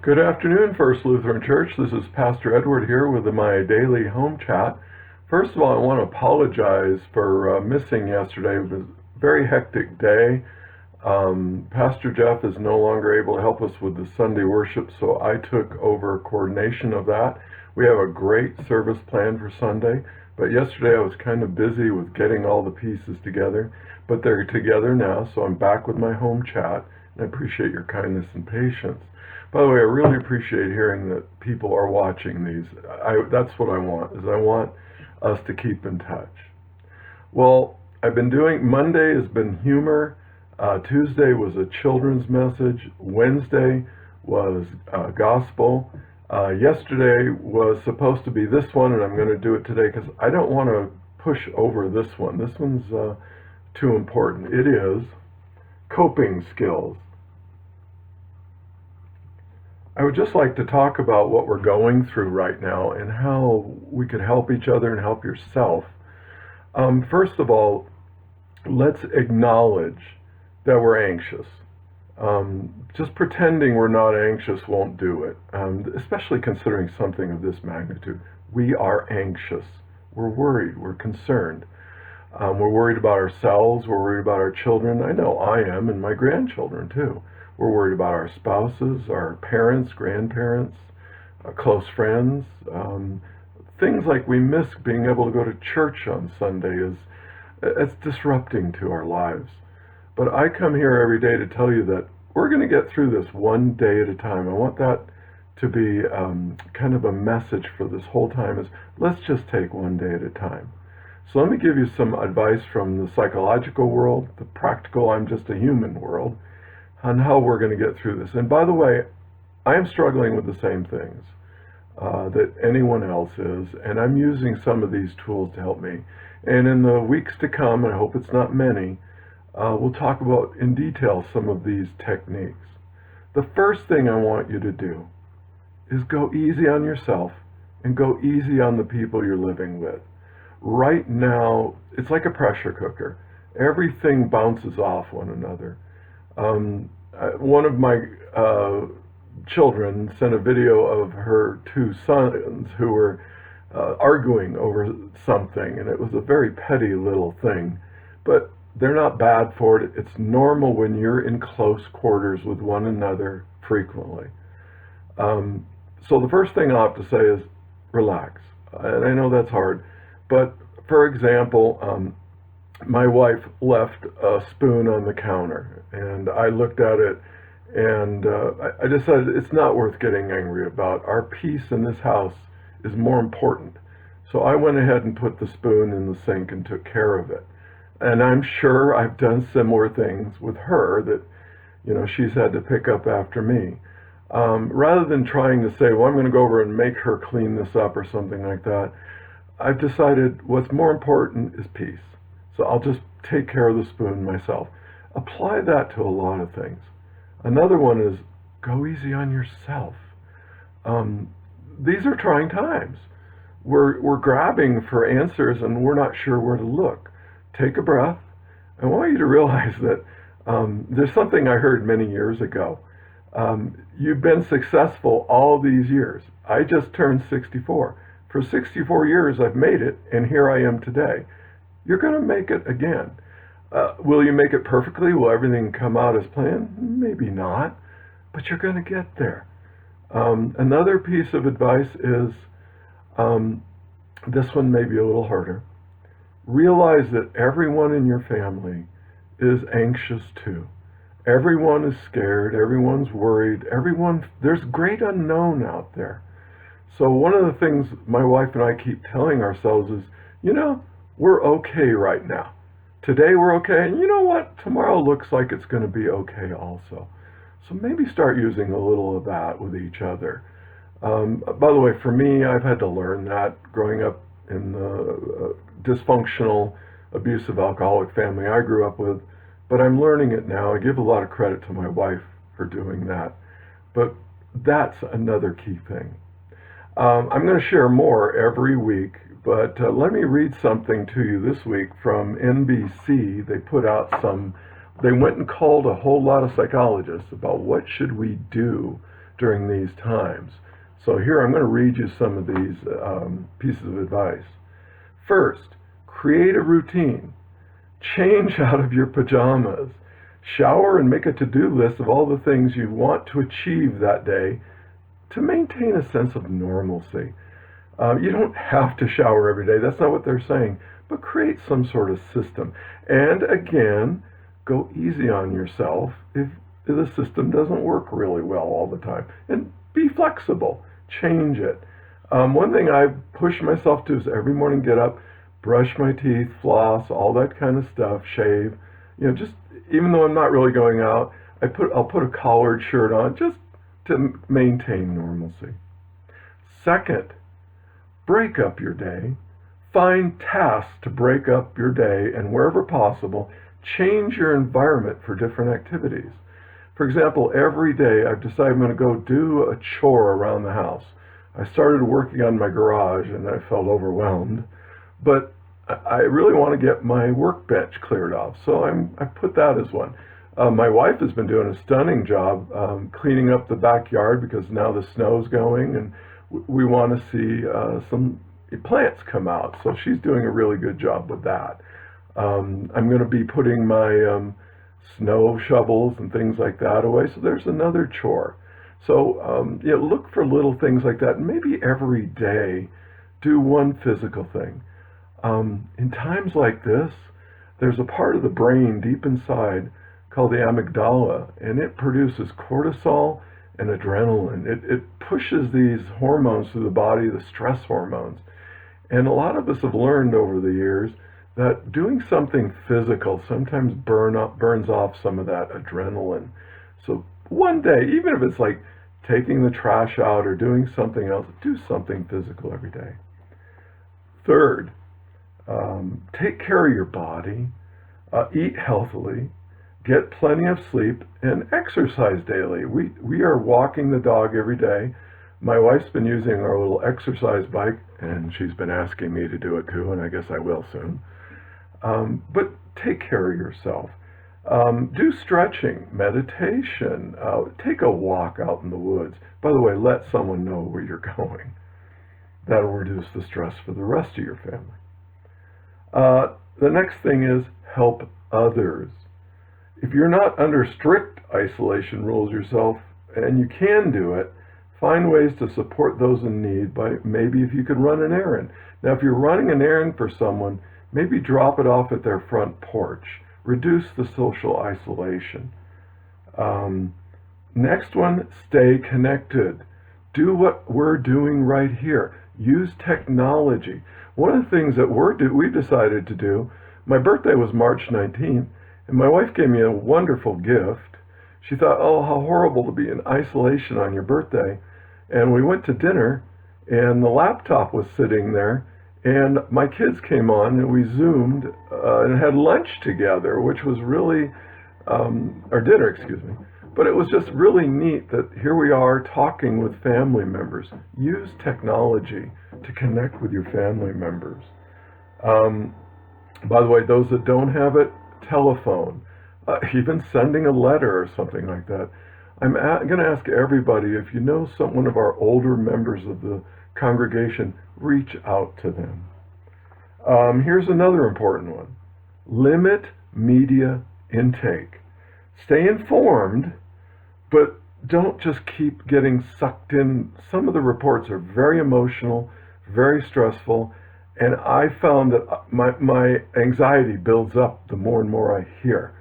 Good afternoon, First Lutheran Church. This is Pastor Edward here with my daily home chat. First of all, I want to apologize for missing yesterday. It was a very hectic day. Pastor Jeff is no longer able to help us with the Sunday worship, so I took over coordination of that. We have a great service planned for Sunday, but yesterday I was kind of busy with getting all the pieces together. But they're together now, so I'm back with my home chat, and I appreciate your kindness and patience. By the way, I really appreciate hearing that people are watching these. That's what I want, is I want us to keep in touch. Well, Monday has been humor. Tuesday was a children's message. Wednesday was gospel. Yesterday was supposed to be this one, and I'm going to do it today because I don't want to push over this one. This one's too important. It is coping skills. I would just like to talk about what we're going through right now and how we could help each other and help yourself. First of all, let's acknowledge that we're anxious. Just pretending we're not anxious won't do it, especially considering something of this magnitude. We are anxious. We're worried. We're concerned. We're worried about ourselves. We're worried about our children. I know I am, and my grandchildren too. We're worried about our spouses, our parents, grandparents, close friends. Things like we miss being able to go to church on Sunday it's disrupting to our lives. But I come here every day to tell you that we're going to get through this one day at a time. I want that to be kind of a message for this whole time is let's just take one day at a time. So let me give you some advice from the psychological world, the practical, I'm just a human world, on how we're going to get through this. And by the way, I am struggling with the same things that anyone else is, and I'm using some of these tools to help me. And in the weeks to come, and I hope it's not many, we'll talk about in detail some of these techniques. The first thing I want you to do is go easy on yourself and go easy on the people you're living with. Right now, it's like a pressure cooker. Everything bounces off one another. One of my children sent a video of her two sons who were arguing over something, and it was a very petty little thing, but they're not bad for it. It's normal when you're in close quarters with one another frequently. So the first thing I'll have to say is relax. And I know that's hard, but for example, my wife left a spoon on the counter, and I looked at it, and I decided it's not worth getting angry about. Our peace in this house is more important. So I went ahead and put the spoon in the sink and took care of it. And I'm sure I've done similar things with her that, she's had to pick up after me. Rather than trying to say, well, I'm going to go over and make her clean this up or something like that, I've decided what's more important is peace. So I'll just take care of the spoon myself. Apply that to a lot of things. Another one is go easy on yourself. These are trying times. We're grabbing for answers and we're not sure where to look. Take a breath. I want you to realize that there's something I heard many years ago. You've been successful all these years. I just turned 64. For 64 years I've made it, and here I am today. You're going to make it again. Will you make it perfectly? Will everything come out as planned? Maybe not, but you're going to get there. Another piece of advice is, this one may be a little harder. Realize that everyone in your family is anxious too. Everyone is scared. Everyone's worried. There's great unknown out there. So one of the things my wife and I keep telling ourselves is, we're okay right now. Today we're okay, and you know what? Tomorrow looks like it's going to be okay also. So maybe start using a little of that with each other. By the way, for me, I've had to learn that growing up in the dysfunctional, abusive, alcoholic family I grew up with, but I'm learning it now. I give a lot of credit to my wife for doing that. But that's another key thing. I'm going to share more every week, but let me read something to you this week from NBC. They went and called a whole lot of psychologists about what should we do during these times. So here I'm going to read you some of these pieces of advice. First, create a routine. Change out of your pajamas. Shower and make a to-do list of all the things you want to achieve that day to maintain a sense of normalcy. You don't have to shower every day. That's not what they're saying. But create some sort of system. And again, go easy on yourself if the system doesn't work really well all the time. And be flexible. Change it. One thing I push myself to is every morning get up, brush my teeth, floss, all that kind of stuff, shave. Just even though I'm not really going out, I'll put a collared shirt on just to maintain normalcy. Second, break up your day. Find tasks to break up your day, and wherever possible, change your environment for different activities. For example, every day I've decided I'm going to go do a chore around the house. I started working on my garage and I felt overwhelmed, but I really want to get my workbench cleared off, so I put that as one. My wife has been doing a stunning job cleaning up the backyard because now the snow's going and we want to see some plants come out, so she's doing a really good job with that. I'm going to be putting my snow shovels and things like that away, so there's another chore. So look for little things like that, and maybe every day do one physical thing. In times like this, there's a part of the brain deep inside called the amygdala, and it produces cortisol and adrenaline. It pushes these hormones through the body, the stress hormones. And a lot of us have learned over the years that doing something physical sometimes burns off some of that adrenaline. So one day, even if it's like taking the trash out or doing something else, do something physical every day. Third, take care of your body, eat healthily, get plenty of sleep, and exercise daily. We are walking the dog every day. My wife's been using our little exercise bike, and she's been asking me to do it too, and I guess I will soon. But take care of yourself. Do stretching, meditation, take a walk out in the woods. By the way, let someone know where you're going. That'll reduce the stress for the rest of your family. The next thing is help others. If you're not under strict isolation rules yourself, and you can do it, find ways to support those in need by maybe if you could run an errand. Now, if you're running an errand for someone, maybe drop it off at their front porch. Reduce the social isolation. Next one, stay connected. Do what we're doing right here. Use technology. One of the things that we decided to do, my birthday was March 19th, and my wife gave me a wonderful gift. She thought, oh, how horrible to be in isolation on your birthday. And we went to dinner, and the laptop was sitting there, and my kids came on, and we Zoomed and had lunch together, which was really, or dinner, excuse me. But it was just really neat that here we are talking with family members. Use technology to connect with your family members. By the way, those that don't have it, telephone, even sending a letter or something like that. I'm going to ask everybody, if you know one of our older members of the congregation, reach out to them. Here's another important one. Limit media intake. Stay informed, but don't just keep getting sucked in. Some of the reports are very emotional, very stressful, and I found that my anxiety builds up the more and more I hear.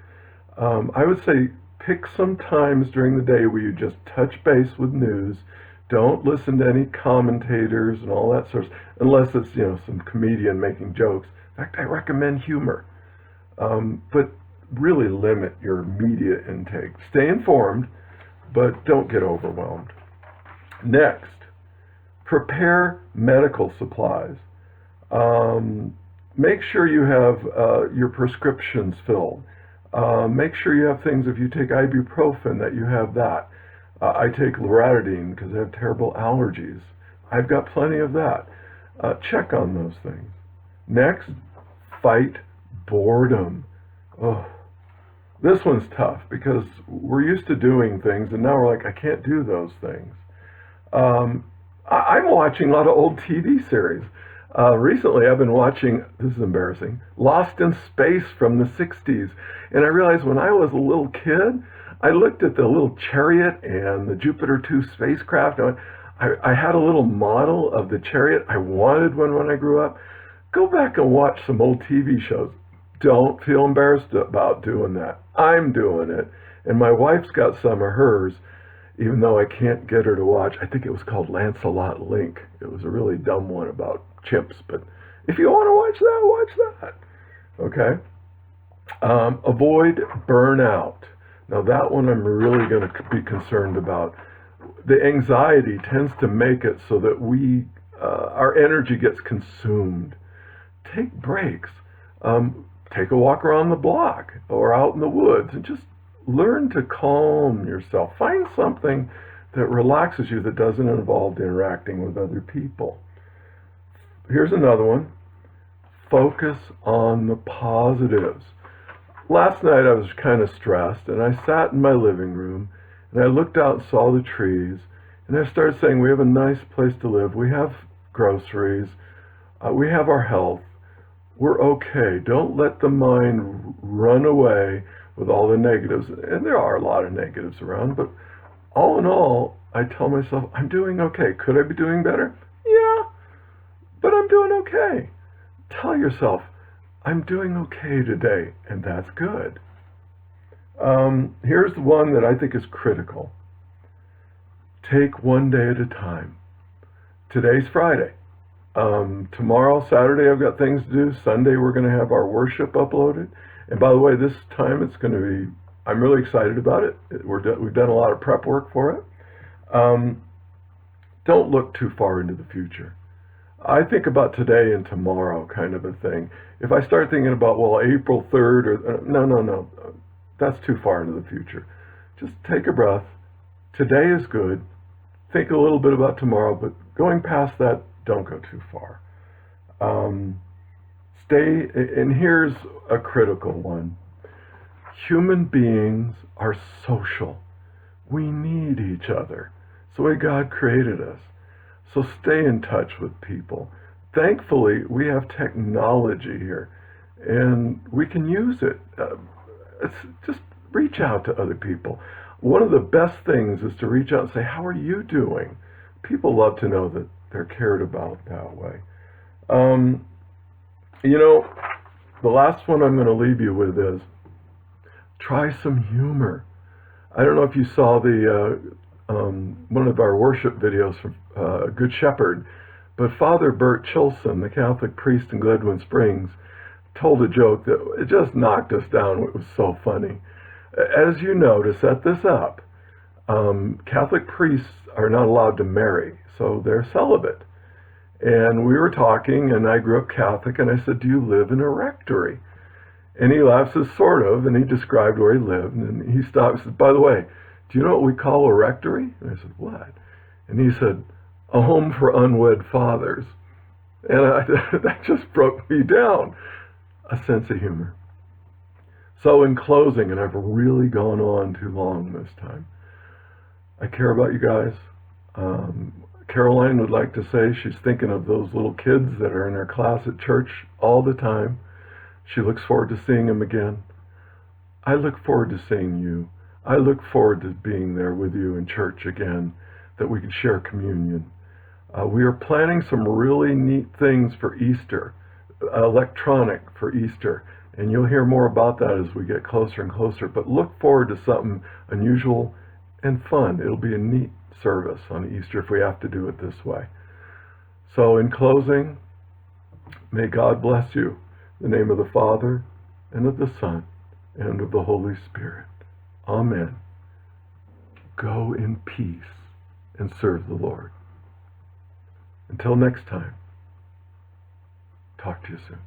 I would say pick some times during the day where you just touch base with news. Don't listen to any commentators and all that sort of, unless it's some comedian making jokes. In fact, I recommend humor. But really limit your media intake. Stay informed, but don't get overwhelmed. Next, prepare medical supplies. Make sure you have your prescriptions filled. Make sure you have things, if you take ibuprofen, that you have that. I take loratadine because I have terrible allergies. I've got plenty of that. Check on those things. Next, fight boredom. Oh, This one's tough because we're used to doing things, and now we're like, I can't do those things. I'm watching a lot of old TV series. Recently, I've been watching, this is embarrassing, Lost in Space from the 60s. And I realized when I was a little kid, I looked at the little chariot and the Jupiter 2 spacecraft. And I had a little model of the chariot I wanted when I grew up. Go back and watch some old TV shows. Don't feel embarrassed about doing that. I'm doing it. And my wife's got some of hers, even though I can't get her to watch. I think it was called Lancelot Link. It was a really dumb one about chimps. But if you want to watch that. Okay? Avoid burnout. Now that one I'm really going to be concerned about. The anxiety tends to make it so that our energy gets consumed. Take breaks. Take a walk around the block or out in the woods and just learn to calm yourself. Find something that relaxes you that doesn't involve interacting with other people. Here's another one. Focus on the positives. Last night I was kind of stressed, and I sat in my living room and I looked out and saw the trees, and I started saying, we have a nice place to live. We have groceries. We have our health. We're okay. Don't let the mind run away with all the negatives. And there are a lot of negatives around, but all in all, I tell myself, I'm doing okay. Could I be doing better? Yeah, but I'm doing okay. Tell yourself, I'm doing okay today, and that's good. Here's one that I think is critical. Take one day at a time. Today's Friday. Tomorrow, Saturday, I've got things to do. Sunday, we're going to have our worship uploaded. And by the way, this time it's going to be, I'm really excited about it. We've done a lot of prep work for it. Don't look too far into the future. I think about today and tomorrow kind of a thing. If I start thinking about, well, April 3rd, or no, that's too far into the future. Just take a breath. Today is good. Think a little bit about tomorrow, but going past that, don't go too far. And here's a critical one. Human beings are social. We need each other. It's the way God created us. So stay in touch with people. Thankfully, we have technology here, and we can use it. Just reach out to other people. One of the best things is to reach out and say, how are you doing? People love to know that they're cared about that way. The last one I'm going to leave you with is try some humor. I don't know if you saw one of our worship videos from Good Shepherd, but Father Bert Chilson, the Catholic priest in Gledwin Springs, told a joke that it just knocked us down. It was so funny. As you know, to set this up, Catholic priests are not allowed to marry, so they're celibate. And we were talking, and I grew up Catholic, and I said, do you live in a rectory? And he laughs, says, sort of, and he described where he lived, and he stopped and said, by the way, do you know what we call a rectory? And I said, what? And he said, a home for unwed fathers. And that just broke me down. A sense of humor. So in closing, and I've really gone on too long this time, I care about you guys. Caroline would like to say she's thinking of those little kids that are in her class at church all the time. She looks forward to seeing them again. I look forward to seeing you. I look forward to being there with you in church again, that we can share communion. We are planning some really neat things for Easter, electronic for Easter, and you'll hear more about that as we get closer and closer. But look forward to something unusual and fun. It'll be a neat service on Easter if we have to do it this way. So in closing, may God bless you. In the name of the Father, and of the Son, and of the Holy Spirit. Amen. Go in peace and serve the Lord. Until next time, talk to you soon.